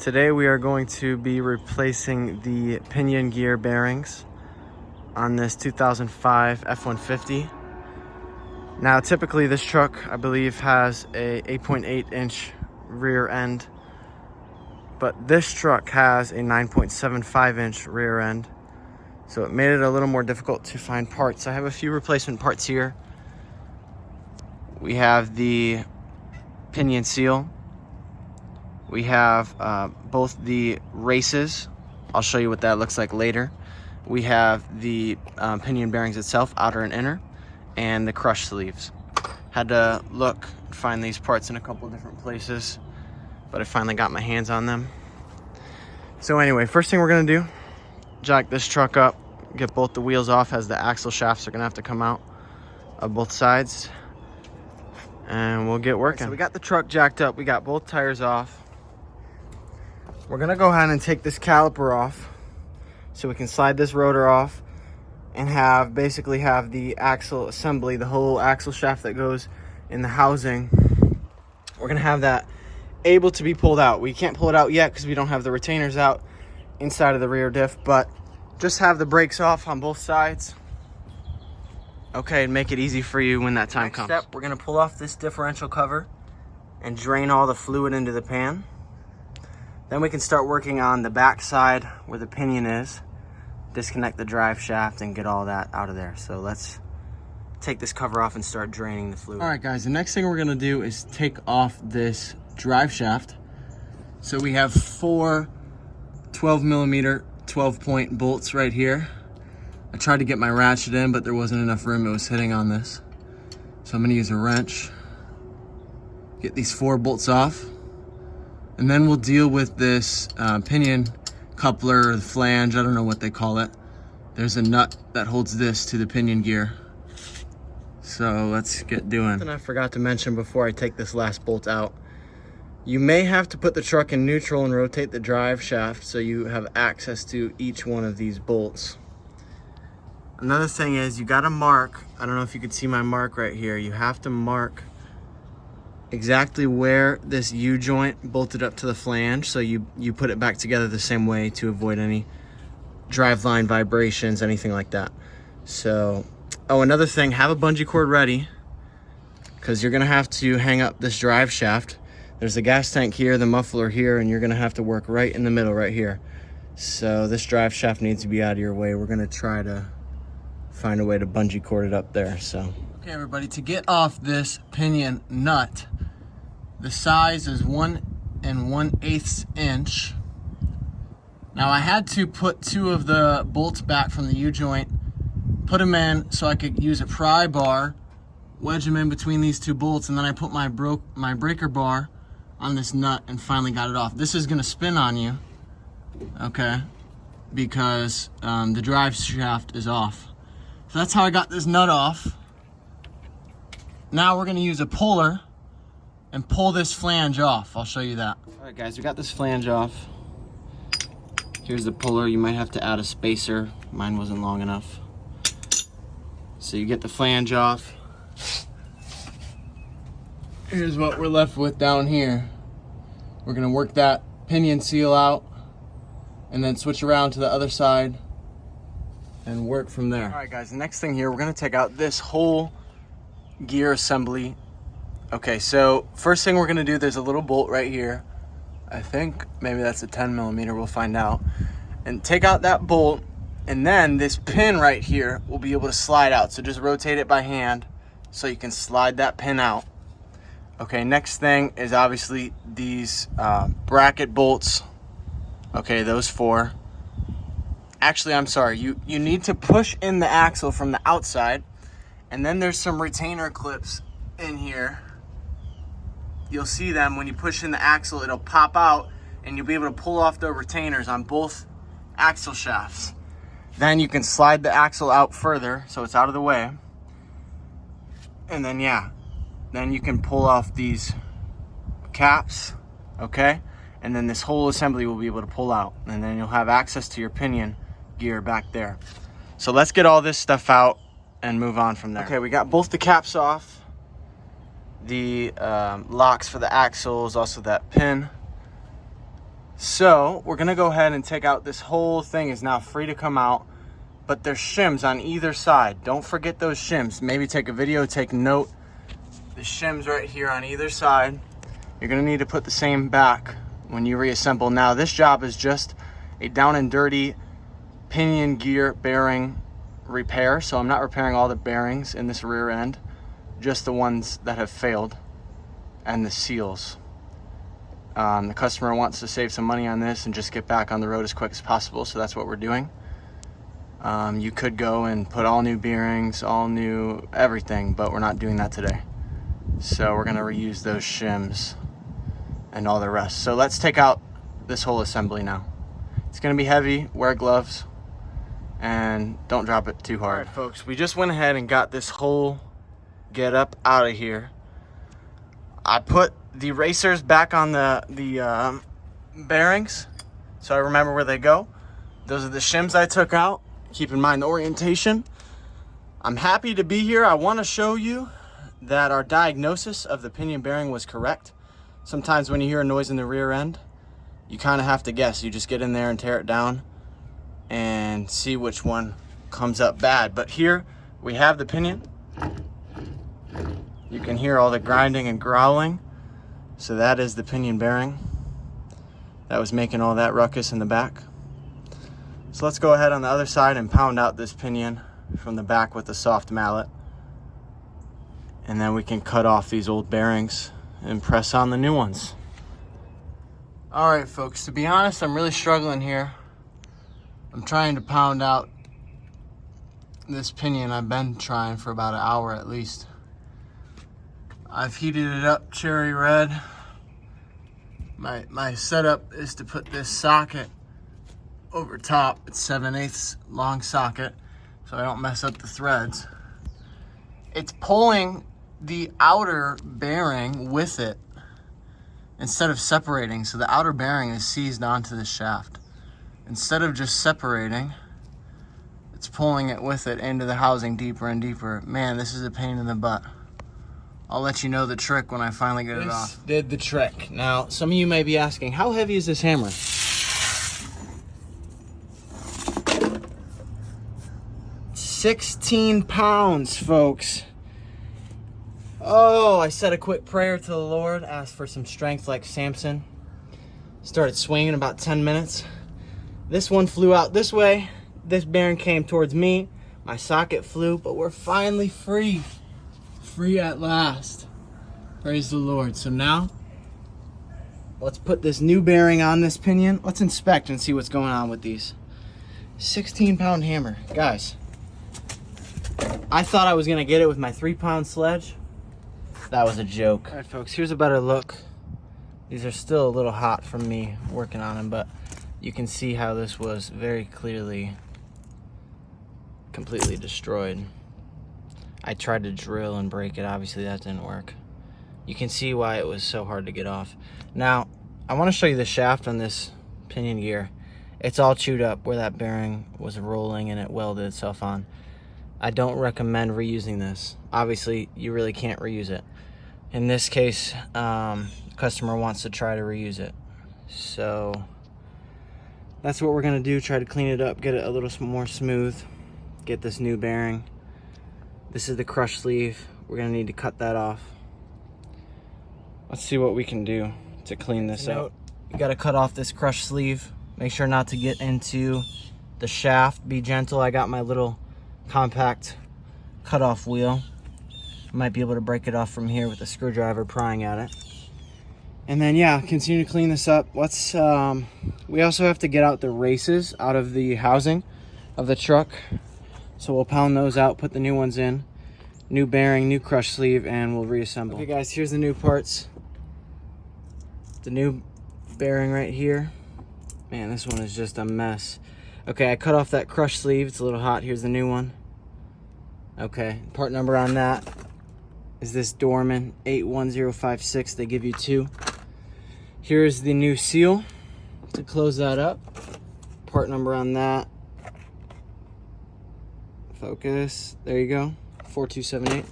Today we are going to be replacing the pinion gear bearings on this 2005 F-150. Now typically this truck, I believe, has a 8.8 inch rear end, but this truck has a 9.75 inch rear end, so it made it a little more difficult to find parts. I have a few replacement parts here. We have the pinion seal. We have both the races. I'll show you what that looks like later. We have the pinion bearings itself, outer and inner, and the crush sleeves. Had to look and find these parts in a couple different places, but I finally got my hands on them. So anyway, first thing we're gonna do, jack this truck up, get both the wheels off, as the axle shafts are gonna have to come out of both sides, and we'll get working. So we got the truck jacked up, we got both tires off. We're gonna go ahead and take this caliper off so we can slide this rotor off and basically have the axle assembly, the whole axle shaft that goes in the housing. We're gonna have that able to be pulled out. We can't pull it out yet because we don't have the retainers out inside of the rear diff, but just have the brakes off on both sides. Okay, and make it easy for you when that time comes. Next step, we're gonna pull off this differential cover and drain all the fluid into the pan. Then we can start working on the back side where the pinion is, disconnect the drive shaft and get all that out of there. So let's take this cover off and start draining the fluid. All right guys, the next thing we're gonna do is take off this drive shaft. So we have four 12mm 12-point bolts right here. I tried to get my ratchet in, but there wasn't enough room. It was hitting on this. So I'm gonna use a wrench, get these four bolts off. And then we'll deal with this pinion coupler, or the flange, I don't know what they call it. There's a nut that holds this to the pinion gear. So let's get doing. Something I forgot to mention before I take this last bolt out. You may have to put the truck in neutral and rotate the drive shaft so you have access to each one of these bolts. Another thing is you gotta mark, I don't know if you can see my mark right here, you have to mark exactly where this U-joint bolted up to the flange, so you put it back together the same way to avoid any driveline vibrations, anything like that. So, oh, another thing, have a bungee cord ready, because you're gonna have to hang up this drive shaft. There's the gas tank here, the muffler here, and you're gonna have to work right in the middle right here. So this drive shaft needs to be out of your way. We're gonna try to find a way to bungee cord it up there. So okay everybody, to get off this pinion nut, the size is 1 1/8 inch. Now I had to put two of the bolts back from the U-joint, put them in so I could use a pry bar, wedge them in between these two bolts, and then I put my breaker bar on this nut and finally got it off. This is gonna spin on you, okay, because the drive shaft is off. So that's how I got this nut off. Now we're gonna use a puller and pull this flange off. I'll show you that. All right guys, we got this flange off. Here's the puller. You might have to add a spacer. Mine wasn't long enough. So you get the flange off. Here's what we're left with down here. We're gonna work that pinion seal out and then switch around to the other side and work from there. All right guys, the next thing here, we're gonna take out this whole gear assembly. Okay, so first thing we're gonna do, there's a little bolt right here. I think maybe that's a 10mm, we'll find out. And take out that bolt, and then this pin right here will be able to slide out. So just rotate it by hand so you can slide that pin out. Okay, next thing is obviously these bracket bolts. Okay, those four. Actually, I'm sorry, you need to push in the axle from the outside, and then there's some retainer clips in here. You'll see them when you push in the axle, it'll pop out and you'll be able to pull off the retainers on both axle shafts. Then you can slide the axle out further so it's out of the way. And then yeah, then you can pull off these caps, okay? And then this whole assembly will be able to pull out, and then you'll have access to your pinion gear back there. So let's get all this stuff out and move on from there. Okay, we got both the caps off. The locks for the axles, also that pin. So we're gonna go ahead and take out this whole thing. Is now free to come out, but there's shims on either side. Don't forget those shims. Maybe take a video, take note. The shims right here on either side. You're gonna need to put the same back when you reassemble. Now this job is just a down and dirty pinion gear bearing repair. So I'm not repairing all the bearings in this rear end, just the ones that have failed and the seals. The customer wants to save some money on this and just get back on the road as quick as possible, so that's what we're doing. You could go and put all new bearings, all new everything, but we're not doing that today. So we're gonna reuse those shims and all the rest. So let's take out this whole assembly now. It's gonna be heavy, wear gloves, and don't drop it too hard. All right, folks, we just went ahead and got this whole get up out of here. I put the racers back on the bearings, so I remember where they go. Those are the shims I took out. Keep in mind the orientation. I'm happy to be here. I want to show you that our diagnosis of the pinion bearing was correct. Sometimes when you hear a noise in the rear end, you kind of have to guess. You just get in there and tear it down and see which one comes up bad. But here we have the pinion. You can hear all the grinding and growling. So that is the pinion bearing that was making all that ruckus in the back. So let's go ahead on the other side and pound out this pinion from the back with a soft mallet. And then we can cut off these old bearings and press on the new ones. All right, folks, to be honest, I'm really struggling here. I'm trying to pound out this pinion. I've been trying for about an hour at least. I've heated it up cherry red. My setup is to put this socket over top. It's 7/8 long socket, so I don't mess up the threads. It's pulling the outer bearing with it instead of separating, so the outer bearing is seized onto the shaft. Instead of just separating, it's pulling it with it into the housing deeper and deeper. Man, this is a pain in the butt. I'll let you know the trick when I finally get it off. Did the trick. Now, some of you may be asking, how heavy is this hammer? 16 pounds, folks. Oh, I said a quick prayer to the Lord, asked for some strength like Samson. Started swinging about 10 minutes. This one flew out this way. This bearing came towards me. My socket flew, but we're finally free. Free at last. Praise the Lord. So now, let's put this new bearing on this pinion. Let's inspect and see what's going on with these. 16-pound hammer. Guys, I thought I was going to get it with my 3-pound sledge. That was a joke. All right, folks, here's a better look. These are still a little hot from me working on them, but you can see how this was very clearly completely destroyed. I tried to drill and break it. Obviously, that didn't work. You can see why it was so hard to get off. Now, I want to show you the shaft on this pinion gear. It's all chewed up where that bearing was rolling and it welded itself on. I don't recommend reusing this. Obviously, you really can't reuse it. In this case, the customer wants to try to reuse it. So that's what we're going to do. Try to clean it up, get it a little more smooth, get this new bearing. This is the crush sleeve. We're gonna need to cut that off. Let's see what we can do to clean this up. You gotta cut off this crush sleeve. Make sure not to get into the shaft. Be gentle. I got my little compact cutoff wheel. I might be able to break it off from here with a screwdriver prying at it. And then yeah, continue to clean this up. Let's we also have to get out the races out of the housing of the truck. So we'll pound those out, put the new ones in, new bearing, new crush sleeve, and we'll reassemble. Okay guys, here's the new parts. The new bearing right here. Man, this one is just a mess. Okay, I cut off that crush sleeve. It's a little hot. Here's the new one. Okay, part number on that is this Dorman 81056. They give you 2. Here's the new seal to close that up. Part number on that. Focus. There you go. 4278.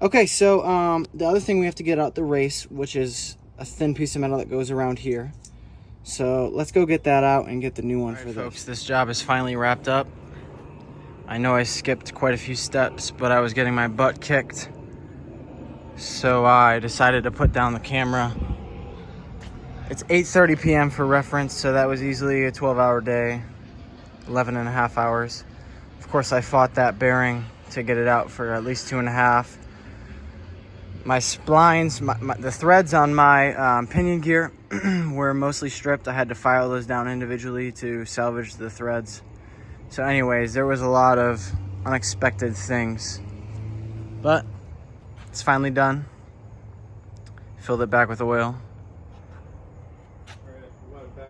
Okay, so the other thing we have to get out the race, which is a thin piece of metal that goes around here. So let's go get that out and get the new one for this. Folks, this job is finally wrapped up. I know I skipped quite a few steps, but I was getting my butt kicked. So I decided to put down the camera. It's 8:30 p.m. for reference, so that was easily a 12-hour day, 11 and a half hours. Of course, I fought that bearing to get it out for at least 2.5. My splines, the threads on my pinion gear were mostly stripped. I had to file those down individually to salvage the threads. So anyways, there was a lot of unexpected things, but it's finally done. Filled it back with oil.